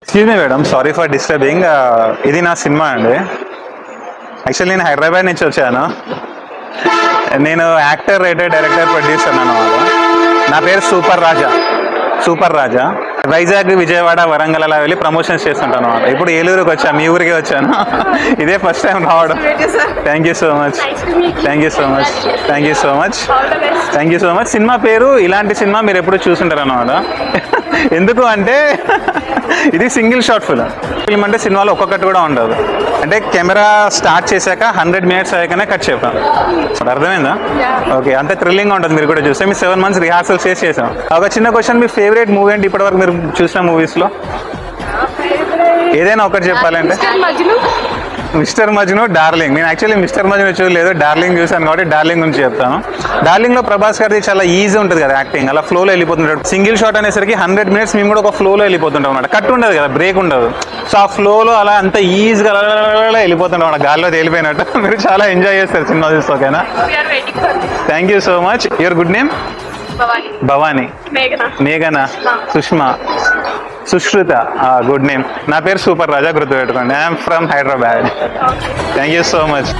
Excuse me madam, sorry for disturbing. ఇది నా cinema అండి. యాక్చువల్లీ నేను హైదరాబాద్ నుంచి వచ్చాను. నేను యాక్టర్, రైటర్, డైరెక్టర్, ప్రొడ్యూసర్ అన్నమాట. నా పేరు సూపర్ రాజా. వైజాగ్, విజయవాడ, వరంగల్ అలా వెళ్ళి ప్రమోషన్స్ చేస్తుంటాను అనమాట. ఇప్పుడు ఏలూరుకి వచ్చాను, మీ ఊరికి వచ్చాను. ఇదే ఫస్ట్ టైం రావడం. Thank you so much. Cinema పేరు ఇలాంటి సినిమా మీరు ఎప్పుడు చూసుంటారు అనమాట. ఎందుకు అంటే ఇది సింగిల్ షాట్ ఫిల్మ్ అంటే సినిమాలో ఒక్కొక్కటి కూడా ఉండదు. అంటే కెమెరా స్టార్ట్ చేశాక 100 minutes అయ్యాకనే కట్ చేద్దాం. అర్థమైందా? ఓకే, అంతే థ్రిల్లింగ్ ఉంటుంది. మీరు కూడా చూస్తే మీ 7 months రిహార్సల్ చేసాం. ఒక చిన్న క్వశ్చన్, మీ ఫేవరెట్ మూవీ అంటే ఇప్పటివరకు మీరు చూసిన మూవీస్లో ఏదైనా ఒకటి చెప్పాలంటే? Mister Majnu, darling. నేను యాక్చువల్లీ మిస్టర్ మజ్ను చూడలేదు, డార్లింగ్ చూసాను కాబట్టి డార్లింగ్ గురించి చెప్తాను. డార్లింగ్లో ప్రభాస్ గారిది చాలా ఈజీ ఉంటుంది కదా యాక్టింగ్, అలా ఫ్లోలో వెళ్ళిపోతుంటాడు. సింగిల్ షాట్ అనేసరికి 100 minutes మేము కూడా ఒక ఫ్లోలో వెళ్ళిపోతుంటాం అన్నమాట. కట్ ఉండదు కదా, బ్రేక్ ఉండదు. సో ఆ ఫ్లోలో అలా అంత ఈజీగా వెళ్ళిపోతుంటాం అన్నమాట, గాల్లో తేలిపోయినట్టు. మీరు చాలా ఎంజాయ్ చేస్తారు సినిమా చూస్తే. ఓకేనా? Thank you so much. Your good name? Bhavani, మేఘనా, సుష్మా, సుశ్రుత. Good name. నా పేరు సూపర్ రాజా, గుర్తుపెట్టుకోండి. I'm from Hyderabad. Thank you so much.